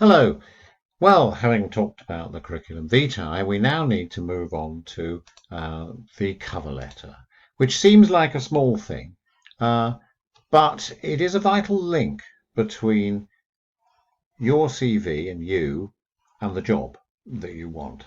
Hello. Well, having talked about the curriculum vitae, we now need to move on to the cover letter, which seems like a small thing, uh, but it is a vital link between your CV and you and the job that you want.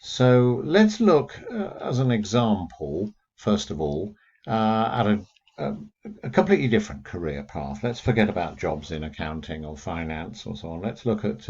So let's look as an example, first of all, at a, a completely different career path. Let's forget about jobs in accounting or finance or so on. Let's look at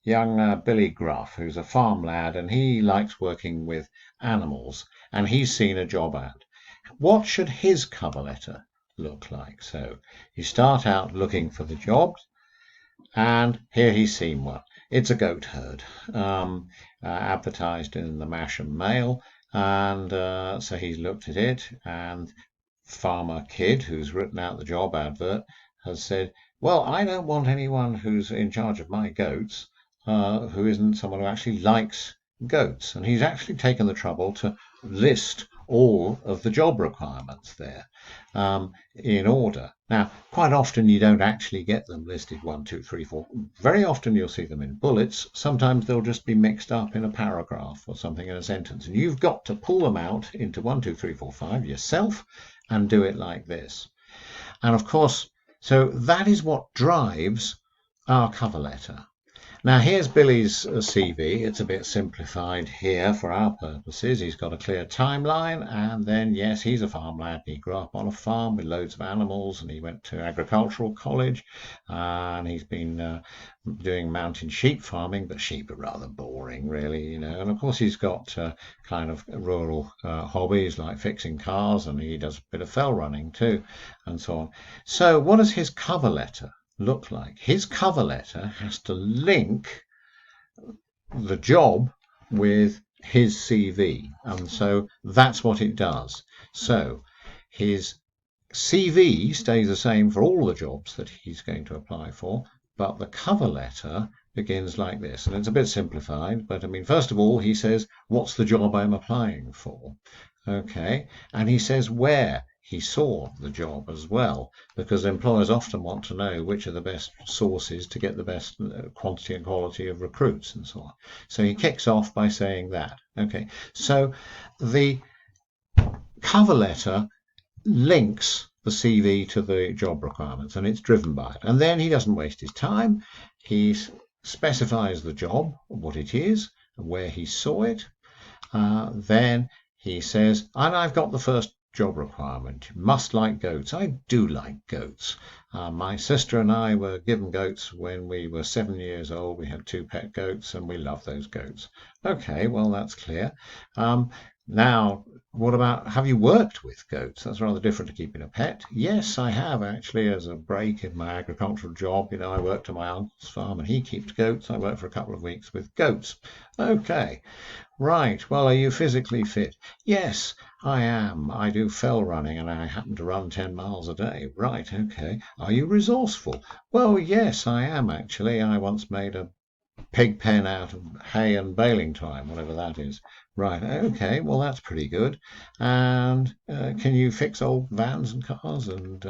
young Billy Gruff, who's a farm lad and he likes working with animals and he's seen a job ad. What should his cover letter look like? So you start out looking for the jobs, and here he's seen one. It's a goat herd, advertised in the Masham Mail, and so he's looked at it, and Farmer Kid, who's written out the job advert, has said, well, I don't want anyone who's in charge of my goats who isn't someone who actually likes goats. And he's actually taken the trouble to list all of the job requirements there in order. Now, quite often you don't actually get them listed 1, 2, 3, 4. Very often you'll see them in bullets. Sometimes they'll just be mixed up in a paragraph or something in a sentence. And you've got to pull them out into 1, 2, 3, 4, 5 yourself and do it like this. And of course, so that is what drives our cover letter. Now here's Billy's CV. It's a bit simplified here for our purposes. He's got a clear timeline, and then yes, he's a farm lad. He grew up on a farm with loads of animals, and he went to agricultural college, and he's been doing mountain sheep farming, but sheep are rather boring, really, you know. And of course, he's got kind of rural hobbies like fixing cars, and he does a bit of fell running too, and so on. So, what does his cover letter look like? His cover letter has to link the job with his CV, and so that's what it does. So his CV stays the same for all the jobs that he's going to apply for, but the cover letter begins like this. And it's a bit simplified, but I mean, first of all, he says, what's the job I'm applying for? Okay, and he says where he saw the job as well, because employers often want to know which are the best sources to get the best quantity and quality of recruits and so on. So he kicks off by saying that. Okay, so the cover letter links the CV to the job requirements and it's driven by it. And then he doesn't waste his time. He specifies the job, what it is, where he saw it. Then he says, and I've got the first job requirement. You must like goats. I do like goats. My sister and I were given goats when we were 7 years old. We had 2 pet goats and we love those goats. Okay, well, that's clear. Now, what about, have you worked with goats? That's rather different to keeping a pet. Yes, I have actually, as a break in my agricultural job. You know, I worked at my uncle's farm and he keeps goats. I worked for a couple of weeks with goats. Okay, right. Well, are you physically fit? Yes, I am. I do fell running and I happen to run 10 miles a day. Right, okay. Are you resourceful? Well, yes, I am actually. I once made a pig pen out of hay and baling twine, whatever that is. Right, okay, well, that's pretty good. And can you fix old vans and cars and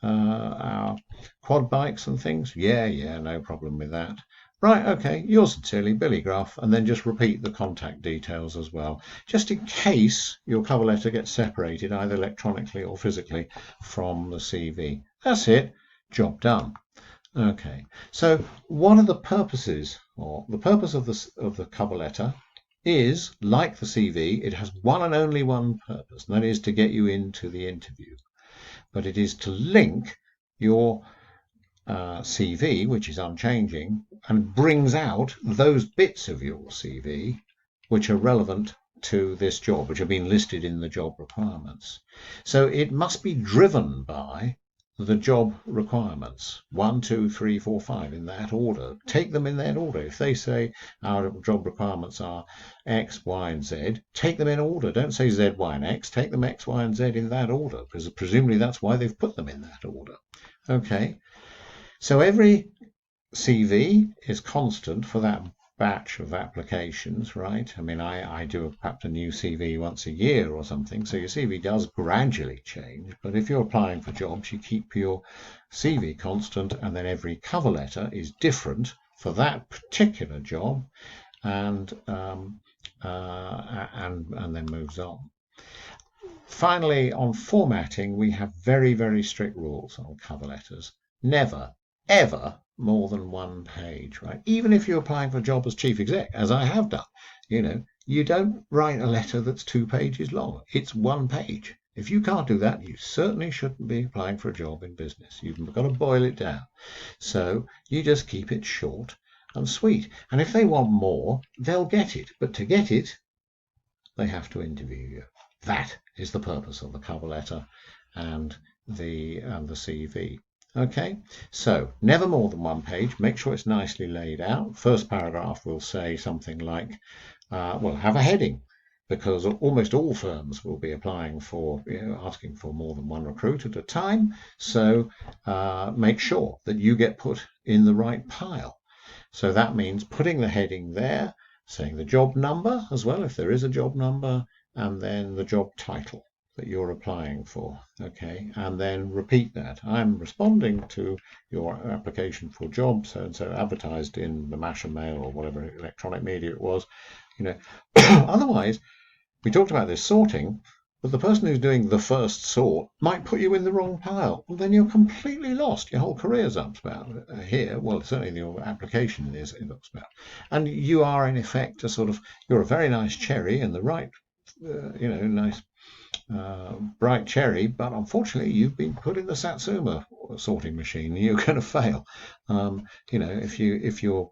our quad bikes and things? Yeah, no problem with that. Right, okay, yours sincerely, Billy Gruff, and then just repeat the contact details as well, just in case your cover letter gets separated either electronically or physically from the CV. That's it, job done. Okay, so one of the purposes, or the purpose of the cover letter is, like the CV, it has one and only one purpose, and that is to get you into the interview. But it is to link your CV, which is unchanging, and brings out those bits of your CV which are relevant to this job, which have been listed in the job requirements. So it must be driven by the job requirements 1, 2, 3, 4, 5 in that order. Take them in that order. If they say our job requirements are X, Y, and Z, take them in order. Don't say Z, Y, and X. Take them X, Y, and Z in that order, because presumably that's why they've put them in that order. Okay, so every CV is constant for that batch of applications, right? I mean, I do perhaps a new CV once a year or something, so your CV does gradually change. But if you're applying for jobs, you keep your CV constant, and then every cover letter is different for that particular job, and then moves on. Finally, on formatting, we have very, very strict rules on cover letters. Never, ever more than one page, right? Even if you're applying for a job as chief exec, as I have done, you don't write a letter that's 2 pages long. It's 1 page. If you can't do that, you certainly shouldn't be applying for a job in business. You've got to boil it down. So you just keep it short and sweet. And if they want more, they'll get it. But to get it, they have to interview you. That is the purpose of the cover letter and the CV. Okay, so never more than 1 page. Make sure it's nicely laid out. First paragraph will say something like, have a heading, because almost all firms will be applying for, asking for more than 1 recruit at a time. So make sure that you get put in the right pile. So that means putting the heading there, saying the job number as well, if there is a job number, and then the job title that you're applying for. Okay, and then repeat that. I'm responding to your application for job so and so, advertised in the Masher Mail or whatever electronic media it was. Otherwise, we talked about this sorting, but the person who's doing the first sort might put you in the wrong pile. Well, then you're completely lost. Your whole career's upspout here. Well, certainly your application is upspout. And you are, in effect, you're a very nice cherry in the right, nice bright cherry, but unfortunately you've been put in the Satsuma sorting machine. You're going to fail, if you're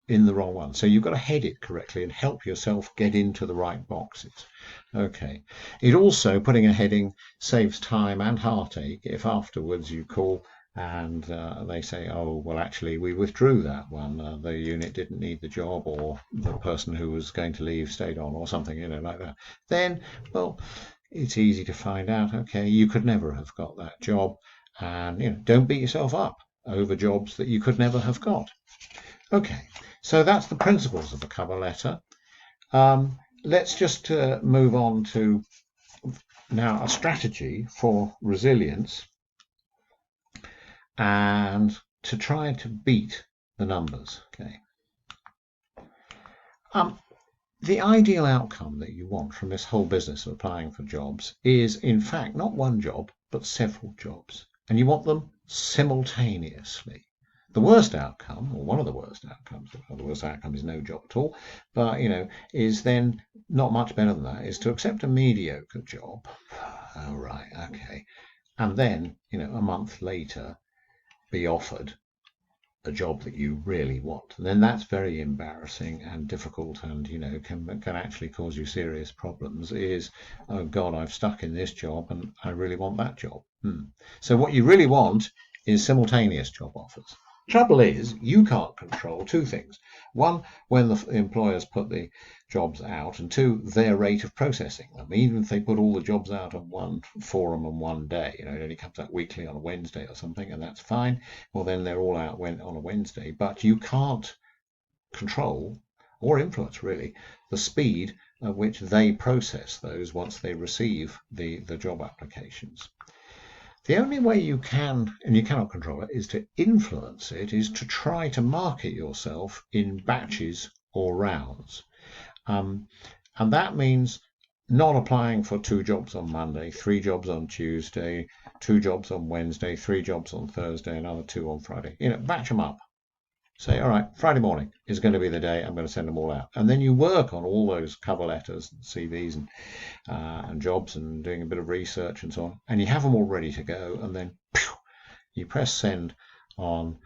in the wrong one. So you've got to head it correctly and help yourself get into the right boxes. Okay. It also, putting a heading, saves time and heartache if afterwards you call and they say, oh, well, actually, we withdrew that one. The unit didn't need the job, or the person who was going to leave stayed on, or something, like that. Then, well, it's easy to find out, okay, you could never have got that job. And, don't beat yourself up over jobs that you could never have got. Okay, so that's the principles of the cover letter. Let's just move on to now a strategy for resilience and to try to beat the numbers. Okay. The ideal outcome that you want from this whole business of applying for jobs is, in fact, not one job, but several jobs. And you want them simultaneously. The worst outcome, or one of the worst outcomes, the worst outcome is no job at all, but, is then not much better than that, is to accept a mediocre job. Oh, right, okay. And then, a month later, be offered a job that you really want. And then that's very embarrassing and difficult, and can actually cause you serious problems. Is, oh God, I've stuck in this job and I really want that job. So what you really want is simultaneous job offers. Trouble is, you can't control 2 things. 1, when the employers put the jobs out, and 2, their rate of processing them. Even if they put all the jobs out on one forum on one day, it only comes out weekly on a Wednesday or something, and that's fine. Well, then they're all out on a Wednesday. But you can't control or influence, really, the speed at which they process those once they receive the job applications. The only way you can, and you cannot control it, is to influence it, is to try to market yourself in batches or rounds. And that means not applying for 2 jobs on Monday, 3 jobs on Tuesday, 2 jobs on Wednesday, 3 jobs on Thursday, another 2 on Friday. Batch them up. Say, all right, Friday morning is going to be the day I'm going to send them all out. And then you work on all those cover letters, and CVs and jobs, and doing a bit of research and so on. And you have them all ready to go. And then you press send on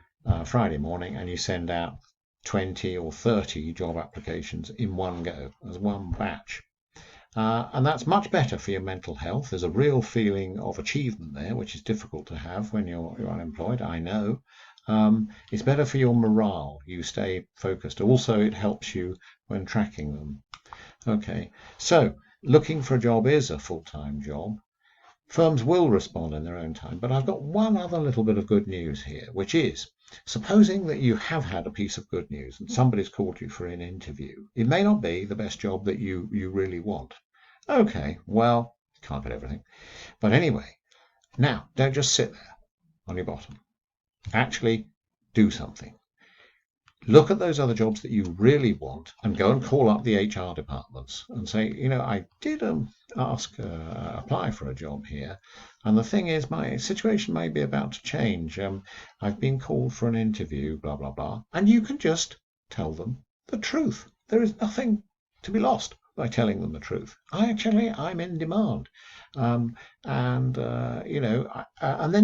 Friday morning, and you send out 20 or 30 job applications in one go, as one batch. And that's much better for your mental health. There's a real feeling of achievement there, which is difficult to have when you're unemployed, I know. It's better for your morale. You stay focused. Also, it helps you when tracking them. Okay, so looking for a job is a full-time job. Firms will respond in their own time, but I've got one other little bit of good news here, which is, supposing that you have had a piece of good news and somebody's called you for an interview. It may not be the best job that you really want. Okay, well, can't get everything. But anyway, now, don't just sit there on your bottom. Actually do something. Look at those other jobs that you really want and go and call up the HR departments and say, I did apply for a job here. And the thing is, my situation may be about to change. I've been called for an interview, blah, blah, blah. And you can just tell them the truth. There is nothing to be lost by telling them the truth. I'm in demand. And then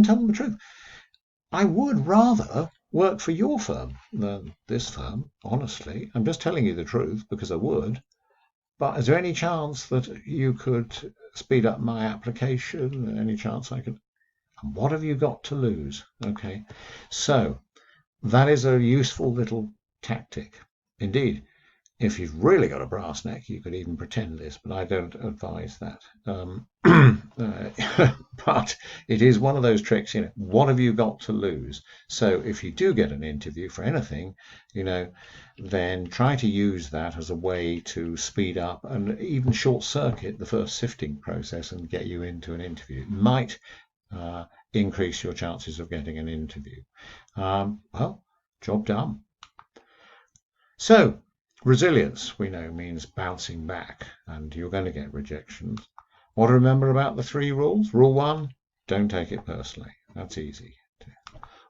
tell them the truth. I would rather work for your firm than this firm, honestly. I'm just telling you the truth because I would. But is there any chance that you could speed up my application? Any chance I could? And what have you got to lose? Okay. So that is a useful little tactic. Indeed, if you've really got a brass neck, you could even pretend this, but I don't advise that. But it is one of those tricks, what have you got to lose? So if you do get an interview for anything, then try to use that as a way to speed up and even short circuit the first sifting process and get you into an interview. It might increase your chances of getting an interview. Well, job done. So, resilience, we know, means bouncing back, and you're going to get rejections. What to remember about the 3 rules? Rule 1, don't take it personally. That's easy.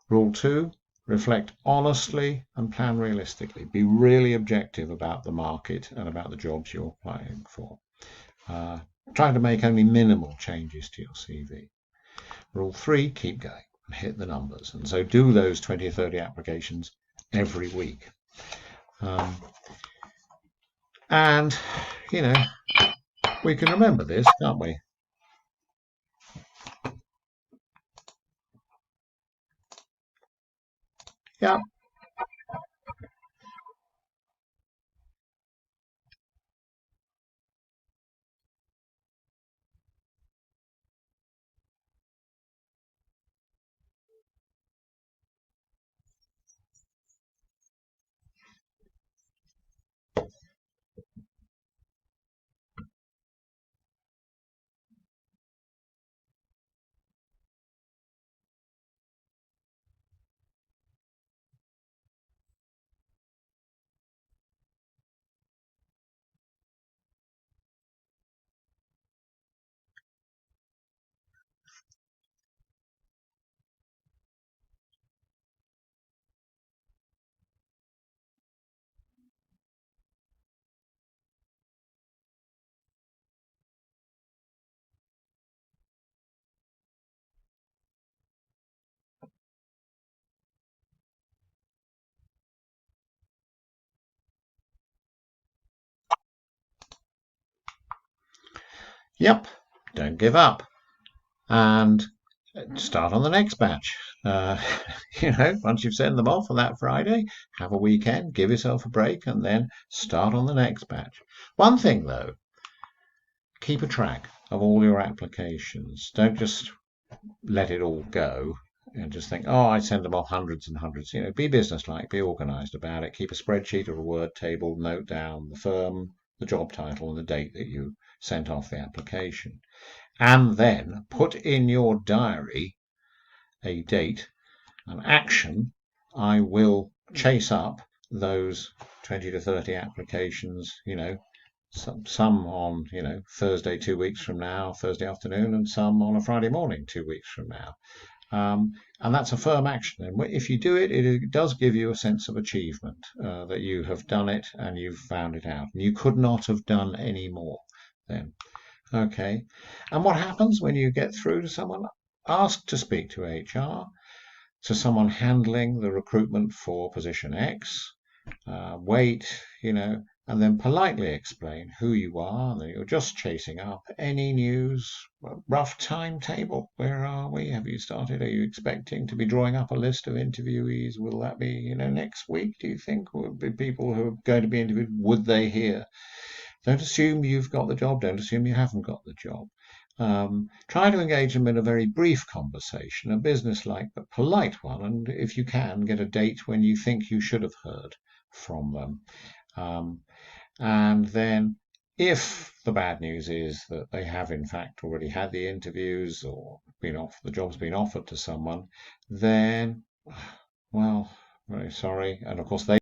Rule 2, reflect honestly and plan realistically. Be really objective about the market and about the jobs you're applying for. Try to make only minimal changes to your CV. Rule 3, keep going and hit the numbers. And so do those 20 or 30 applications every week. And, we can remember this, can't we? Yeah. Yep. Don't give up. And start on the next batch. Uh, once you've sent them off on that Friday, have a weekend, give yourself a break, and then start on the next batch. One thing though, keep a track of all your applications. Don't just let it all go and just think, oh, I send them off hundreds and hundreds. Be businesslike, be organized about it. Keep a spreadsheet or a word table, note down the firm, the job title, and the date that you sent off the application. And then put in your diary a date, an action. I will chase up those 20 to 30 applications, some on, Thursday 2 weeks from now, Thursday afternoon, and some on a Friday morning 2 weeks from now. And that's a firm action. And if you do it, it does give you a sense of achievement that you have done it and you've found it out. And you could not have done any more then. Okay. And what happens when you get through to someone? Ask to speak to HR, to someone handling the recruitment for position X. Wait, and then politely explain who you are, and that you're just chasing up any news, rough timetable. Where are we? Have you started? Are you expecting to be drawing up a list of interviewees? Will that be, next week, do you think? Will be people who are going to be interviewed? Would they hear? Don't assume you've got the job. Don't assume you haven't got the job. Try to engage them in a very brief conversation, a business-like but polite one, and if you can, get a date when you think you should have heard from them. And then, if the bad news is that they have in fact already had the interviews or the job's been offered to someone, then, well, very sorry. And of course, they